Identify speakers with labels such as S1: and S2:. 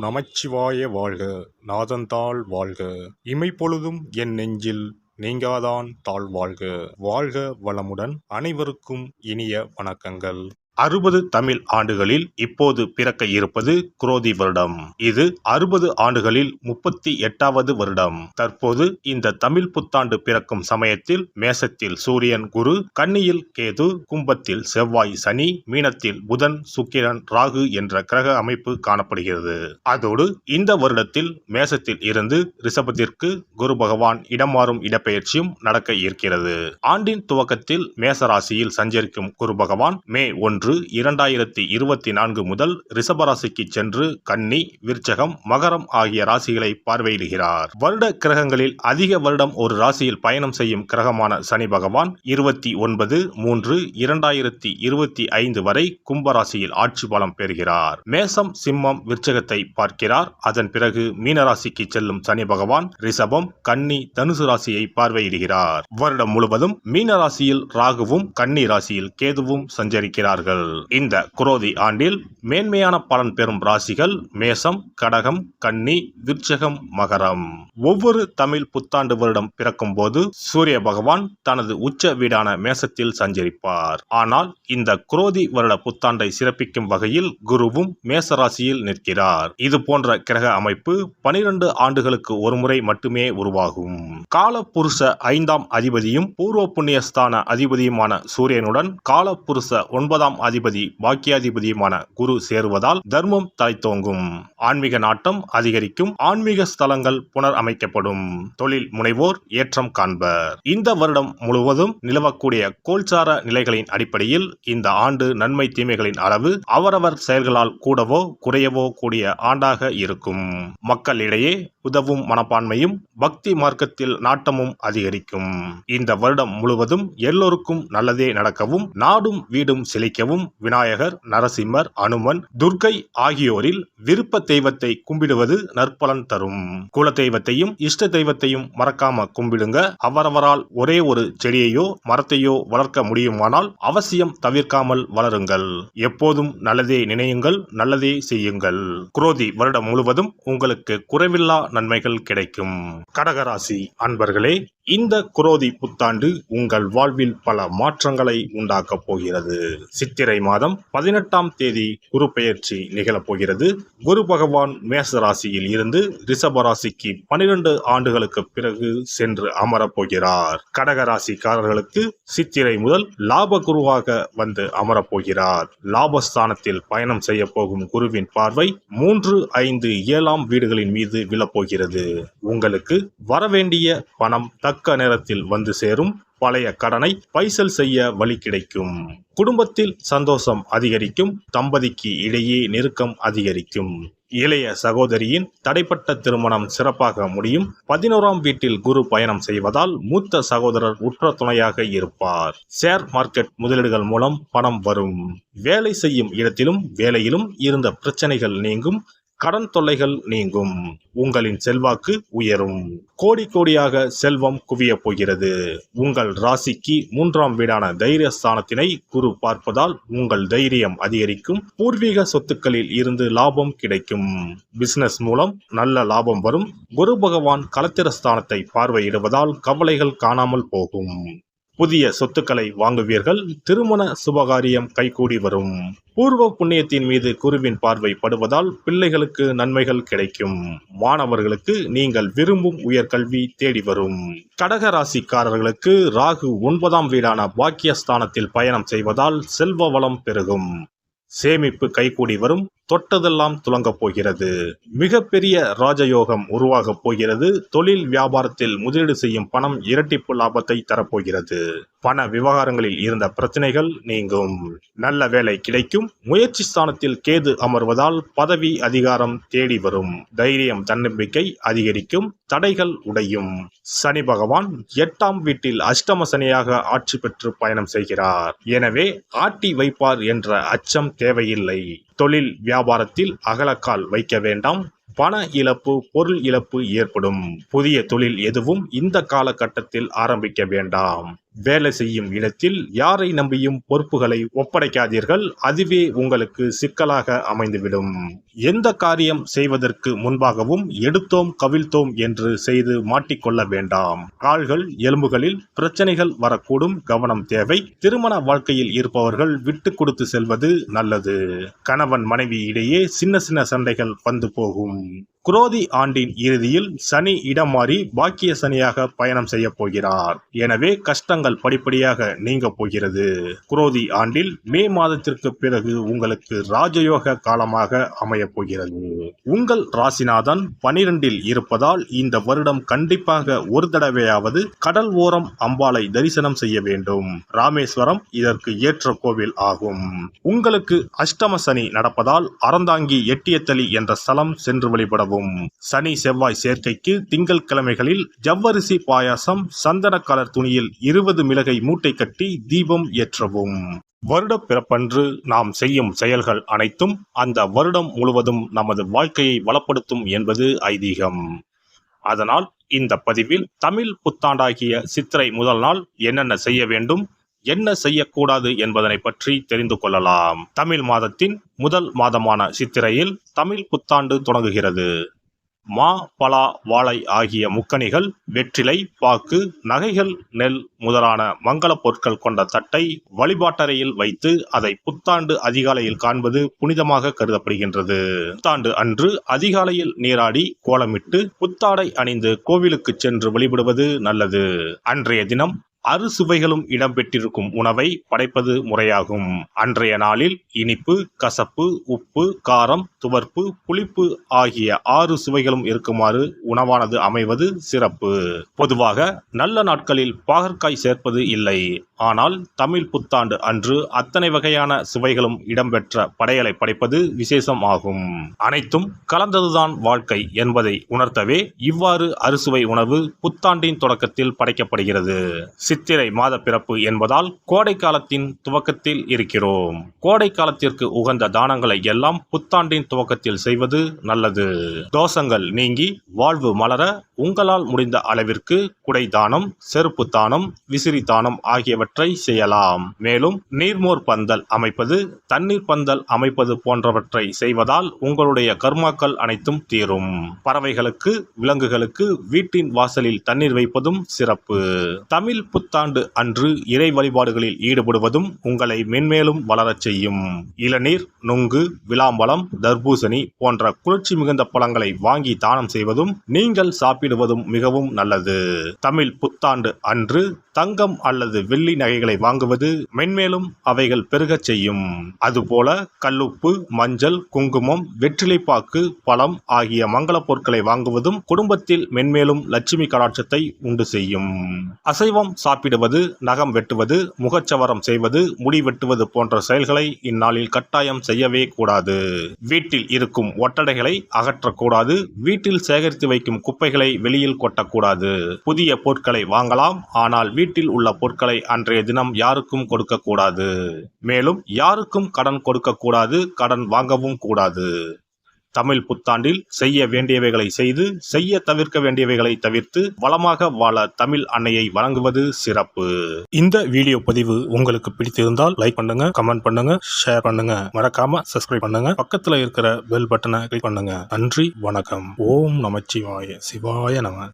S1: நமச்சிவாய வாழ்க. நாதந்தாள் வாழ்க. இமைப்பொழுதும் என் நெஞ்சில் நீங்காதான் தாழ் வாழ்க. வாழ்க வளமுடன். அனைவருக்கும் இனிய வணக்கங்கள். 60 தமிழ் ஆண்டுகளில் இப்போது பிறக்க இருப்பது குரோதி வருடம். இது 60 ஆண்டுகளில் 38வது வருடம். தற்போது இந்த தமிழ் புத்தாண்டு பிறக்கும் சமயத்தில் மேசத்தில் சூரியன் குரு, கன்னியில் கேது, கும்பத்தில் செவ்வாய் சனி, மீனத்தில் புதன் சுக்கிரன் ராகு என்ற கிரக அமைப்பு காணப்படுகிறது. அதோடு இந்த வருடத்தில் மேசத்தில் இருந்து ரிஷபத்திற்கு குரு பகவான் இடமாறும் இடப்பெயர்ச்சியும் நடக்க இருக்கிறது. ஆண்டின் துவக்கத்தில் மேசராசியில் சஞ்சரிக்கும் குரு பகவான் மே 1, 2024 முதல் ரிஷபராசிக்கு சென்று கன்னி, விருச்சகம், மகரம் ஆகிய ராசிகளை பார்வையிடுகிறார். வருட கிரகங்களில் அதிக வருடம் ஒரு ராசியில் பயணம் செய்யும் கிரகமான சனி பகவான் 29/3/2025 வரை கும்பராசியில் ஆட்சி பலம் பெறுகிறார். மேசம், சிம்மம், விருச்சகத்தை பார்க்கிறார். அதன் பிறகு மீனராசிக்கு செல்லும் சனி பகவான் ரிஷபம், கன்னி, தனுசு ராசியை பார்வையிடுகிறார். வருடம் முழுவதும் மீனராசியில் ராகுவும் கன்னி ராசியில் கேதுவும் சஞ்சரிக்கிறார்கள். இந்த குரோதி ஆண்டில் மேன்மையான பலன் பெறும் ராசிகள் மேசம், கடகம், கன்னி, விருச்சகம், மகரம். ஒவ்வொரு தமிழ் புத்தாண்டு வருடம் பிறக்கும் போது சூரிய பகவான் தனது உச்ச வீடான மேசத்தில் சஞ்சரிப்பார். ஆனால் இந்த குரோதி வருட புத்தாண்டை சிறப்பிக்கும் வகையில் குருவும் மேசராசியில் நிற்கிறார். இது போன்ற கிரக அமைப்பு 12 ஆண்டுகளுக்கு ஒருமுறை மட்டுமே உருவாகும். காலபுருஷ 5ஆம் அதிபதியும் பூர்வ புண்ணியஸ்தான அதிபதியுமான சூரியனுடன் காலபுருஷ 9ஆம் அதிபதி பாக்கியாதிபதியுமான குரு சேருவதால் தர்மம் தலைத்தோங்கும். ஆன்மீக நாட்டம் அதிகரிக்கும். ஆன்மீக ஸ்தலங்கள் புனர் அமைக்கப்படும். தொழில் முனைவோர் ஏற்றம் காண்பர். இந்த வருடம் முழுவதும் நிலவக்கூடிய கோல்சார நிலைகளின் அடிப்படையில் இந்த ஆண்டு நன்மை தீமைகளின் அளவு அவரவர் செயல்களால் கூடவோ குறையவோ கூடிய ஆண்டாக இருக்கும். மக்களிடையே உதவும் மனப்பான்மையும் பக்தி மார்க்கத்தில் நாட்டமும் அதிகரிக்கும். இந்த வருடம் முழுவதும் எல்லோருக்கும் நல்லதே நடக்கவும் நாடும் வீடும் செழிக்கவும் விநாயகர், நரசிம்மர், அனுமன், துர்க்கை ஆகியோரில் விருப்ப தெய்வத்தை கும்பிடுவது நற்பலன் தரும். குல தெய்வத்தையும் இஷ்ட தெய்வத்தையும் மறக்காம கும்பிடுங்க. அவரவரால் ஒரே ஒரு செடியையோ மரத்தையோ வளர்க்க முடியுமானால் அவசியம் தவிர்க்காமல் வளருங்கள். எப்போதும் நல்லதே நினையுங்கள், நல்லதே செய்யுங்கள். குரோதி வருடம் முழுவதும் உங்களுக்கு குறைவில்லா நன்மைகள் கிடைக்கும். கடகராசி அன்பர்களே, இந்த குரோதி புத்தாண்டு உங்கள் வாழ்வில் பல மாற்றங்களை உண்டாக்கப் போகிறது. சித்திரை மாதம் 18ஆம் தேதி குரு பெயர்ச்சி நிகழப் போகிறது. குரு பகவான் மேச ராசியில் இருந்து ரிஷப ராசிக்கு 12 ஆண்டுகளுக்கு பிறகு சென்று அமரப் போகிறார். கடகராசிக்காரர்களுக்கு சித்திரை முதல் லாப குருவாக வந்து அமரப் போகிறார். லாபஸ்தானத்தில் பயணம் செய்ய போகும் குருவின் பார்வை 3, 5, 7ஆம் வீடுகளின் மீது விழப்போகிறது. உங்களுக்கு வரவேண்டிய பணம் தக்க நேரத்தில் வந்து சேரும். பழைய கடனை பைசல் செய்ய வழி கிடைக்கும். குடும்பத்தில் சந்தோஷம் அதிகரிக்கும். தம்பதிக்கு இடையே நெருக்கம் அதிகரிக்கும். இளைய சகோதரியின் தடைப்பட்ட திருமணம் சிறப்பாக முடியும். 11ஆம் வீட்டில் குரு பயணம் செய்வதால் மூத்த சகோதரர் உற்ற துணையாக இருப்பார். ஷேர் மார்க்கெட் முதலீடுகள் மூலம் பணம் வரும். வேலை செய்யும் இடத்திலும் வேலையிலும் இருந்த பிரச்சனைகள் நீங்கும். கடன் தொல்லைகள் நீங்கும். உங்களின் செல்வாக்கு உயரும். கோடி கோடியாக செல்வம் குவிய போகிறது. உங்கள் ராசிக்கு 3ஆம் வீடான தைரியஸ்தானத்தினை குரு பார்ப்பதால் உங்கள் தைரியம் அதிகரிக்கும். பூர்வீக சொத்துக்களில் இருந்து லாபம் கிடைக்கும். பிசினஸ் மூலம் நல்ல லாபம் வரும். குரு பகவான் களத்திரஸ்தானத்தை பார்வையிடுவதால் கவலைகள் காணாமல் போகும். புதிய சொத்துக்களை வாங்குவீர்கள். திருமண சுபகாரியம் கைகூடி வரும். பூர்வ புண்ணியத்தின் மீது குருவின் பார்வை படுவதால் பிள்ளைகளுக்கு நன்மைகள் கிடைக்கும். மாணவர்களுக்கு நீங்கள் விரும்பும் உயர்கல்வி தேடி வரும். கடக ராசிக்காரர்களுக்கு ராகு 9ஆம் வீடான பாக்கியஸ்தானத்தில் பயணம் செய்வதால் செல்வ வளம் பெருகும். சேமிப்பு கைகூடி வரும். தொட்டதெல்லாம் துலங்கப் போகிறது. மிகப்பெரிய ராஜயோகம் உருவாகப் போகிறது. தொழில் வியாபாரத்தில் முதலீடு செய்யும் பணம் இரட்டிப்பு லாபத்தை தரப்போகிறது. பண விவகாரங்களில் இருந்த பிரச்சனைகள் நீங்கும். நல்ல வேலை கிடைக்கும். முயற்சி ஸ்தானத்தில் கேது அமர்வதால் பதவி அதிகாரம் தேடி வரும். தைரியம் தன்னம்பிக்கை அதிகரிக்கும். தடைகள் உடையும். சனி பகவான் 8ஆம் வீட்டில் அஷ்டம சனியாக ஆட்சி பெற்று பயணம் செய்கிறார். எனவே ஆட்டி வைப்பார் என்ற அச்சம் தேவையில்லை. தொழில் வியாபாரத்தில் அகலக்கால் வைக்க வேண்டாம். பண இழப்பு, பொருள் இழப்பு ஏற்படும். புதிய தொழில் எதுவும் இந்த காலகட்டத்தில் ஆரம்பிக்க வேண்டாம். வேலை செய்யும் இடத்தில் யாரை நம்பியும் பொறுப்புகளை ஒப்படைக்காதீர்கள். அதுவே உங்களுக்கு சிக்கலாக அமைந்துவிடும். எந்த காரியம் செய்வதற்கு முன்பாகவும் எடுத்தோம் கவிழ்த்தோம் என்று செய்து மாட்டிக்கொள்ள வேண்டாம். கால்கள் எலும்புகளில் பிரச்சனைகள் வரக்கூடும், கவனம் தேவை. திருமண வாழ்க்கையில் இருப்பவர்கள் விட்டு கொடுத்து செல்வது நல்லது. கணவன் மனைவி இடையே சின்ன சின்ன சண்டைகள் வந்து போகும். குரோதி ஆண்டின் இறுதியில் சனி இடம் மாறி பாக்கிய சனியாக பயணம் செய்ய போகிறார். எனவே கஷ்டங்கள் படிப்படியாக நீங்க போகிறது. குரோதி ஆண்டில் மே மாதத்திற்கு பிறகு உங்களுக்கு ராஜயோக காலமாக அமைய போகிறது. உங்கள் ராசிநாதன் 12 இருப்பதால் இந்த வருடம் கண்டிப்பாக ஒரு தடவையாவது கடல் ஓரம் அம்பாளை தரிசனம் செய்ய வேண்டும். ராமேஸ்வரம் இதற்கு ஏற்ற கோவில் ஆகும். உங்களுக்கு அஷ்டம சனி நடப்பதால் அறந்தாங்கி எட்டியத்தளி என்ற ஸ்தலம் சென்று வழிபட. சனி செவ்வாய் சேர்க்கைக்கு திங்கள் கிழமைகளில் ஜவ்வரிசி பாயாசம் சந்தன கலர் துணியில் 20 மிளகை மூட்டை கட்டி தீபம் ஏற்றவும். வருட பிறப்பன்று நாம் செய்யும் செயல்கள் அனைத்தும் அந்த வருடம் முழுவதும் நமது வாழ்க்கையை வளப்படுத்தும் என்பது ஐதீகம். அதனால் இந்த பதிவில் தமிழ் புத்தாண்டாகிய சித்திரை முதல் நாள் என்னென்ன செய்ய வேண்டும், என்ன செய்யக்கூடாது என்பதனை பற்றி தெரிந்து கொள்ளலாம். தமிழ் மாதத்தின் முதல் மாதமான சித்திரையில் தமிழ் புத்தாண்டு தொடங்குகிறது. மா, பலா, வாழை ஆகிய முக்கணிகள், வெற்றிலை, பாக்கு, நகைகள், நெல் முதலான மங்கள பொருட்கள் கொண்ட தட்டை வழிபாட்டறையில் வைத்து அதை புத்தாண்டு அதிகாலையில் காண்பது புனிதமாக கருதப்படுகின்றது. புத்தாண்டு அன்று அதிகாலையில் நீராடி கோலமிட்டு புத்தாடை அணிந்து கோவிலுக்கு சென்று வழிபடுவது நல்லது. அன்றைய தினம் அறுசுவைகளும் இடம்பெற்றிருக்கும் உணவை படைப்பது முறையாகும். அன்றைய நாளில் இனிப்பு, கசப்பு, உப்பு, காரம், துவர்ப்பு, புளிப்பு ஆகிய 6 சுவைகளும் இருக்குமாறு உணவானது அமைவது சிறப்பு. பொதுவாக நல்ல நாட்களில் பாகற்காய் சேர்ப்பது இல்லை. ஆனால் தமிழ் புத்தாண்டு அன்று அத்தனை வகையான சுவைகளும் இடம்பெற்ற படையலை படைப்பது விசேஷம் ஆகும். அனைத்தும் கலந்ததுதான் வாழ்க்கை என்பதை உணர்த்தவே இவ்வாறு அறுசுவை உணவு புத்தாண்டின் தொடக்கத்தில் படைக்கப்படுகிறது. சித்திரை மாத பிறப்பு என்பதால் கோடை காலத்தின் துவக்கத்தில் இருக்கிறோம். கோடை காலத்திற்கு உகந்த தானங்களை எல்லாம் புத்தாண்டின் துவக்கத்தில் செய்வது நல்லது. தோஷங்கள் நீங்கி வாழ்வு மலர உங்களால் முடிந்த அளவிற்கு குடை தானம், செருப்பு தானம், விசிறி தானம் ஆகியவற்றை செய்யலாம். மேலும் நீர்மோர் பந்தல் அமைப்பது, தண்ணீர் பந்தல் அமைப்பது போன்றவற்றை செய்வதால் உங்களுடைய கர்மாக்கள் அனைத்தும் தீரும். பறவைகளுக்கு, விலங்குகளுக்கு வீட்டின் வாசலில் தண்ணீர் வைப்பதும் சிறப்பு. தமிழ் புத்தாண்டு அன்று இறை வழிபாடுகளில் ஈடுபடுவதும் உங்களை மென்மேலும் வளரச் செய்யும். இளநீர், நுங்கு, விளாம்பழம், தர்பூசணி போன்ற குளிர்ச்சி மிகுந்த பழங்களை வாங்கி தானம் செய்வதும் நீங்கள் சாப்பிடுவதும் மிகவும் நல்லது. தமிழ் புத்தாண்டு அன்று தங்கம் அல்லது வெள்ளி நகைகளை வாங்குவது மென்மேலும் அவைகள் பெருகச் செய்யும். அதுபோல கல்லுப்பு, மஞ்சள், குங்குமம், வெற்றிலைப்பாக்கு, பழம் ஆகிய மங்கள பொருட்களை வாங்குவதும் குடும்பத்தில் மென்மேலும் லட்சுமி கடாட்சத்தை உண்டு செய்யும். அசைவம் சாப்பிடுவது, நகம் வெட்டுவது, முகச்சவரம் செய்வது, முடி வெட்டுவது போன்ற செயல்களை இந்நாளில் கட்டாயம் செய்யவே கூடாது. வீட்டில் இருக்கும் ஒட்டடைகளை அகற்றக்கூடாது. வீட்டில் சேகரித்து வைக்கும் குப்பைகளை வெளியில் கொட்டக்கூடாது. புதிய பொருட்களை வாங்கலாம், ஆனால் வீட்டில் உள்ள பொருட்களை அன்றைய தினம் யாருக்கும் கொடுக்க கூடாது. மேலும் யாருக்கும் கடன் கொடுக்க கூடாது, கடன் வாங்கவும் கூடாது. தமிழ் புத்தாண்டில் செய்ய வேண்டியவைகளை செய்து, செய்ய தவிர்க்க வேண்டியவைகளை தவிர்த்து வளமாக வாழ தமிழ் அன்னையை வணங்குவது சிறப்பு. இந்த வீடியோ பதிவு உங்களுக்கு பிடித்திருந்தால் லைக் பண்ணுங்க, கமெண்ட் பண்ணுங்க, ஷேர் பண்ணுங்க, மறக்காம சப்ஸ்கிரைப் பண்ணுங்க, பக்கத்துல இருக்கிற பெல் பட்டனை கிளிக் பண்ணுங்க. நன்றி, வணக்கம். ஓம் நமச்சிவாய, சிவாய நம.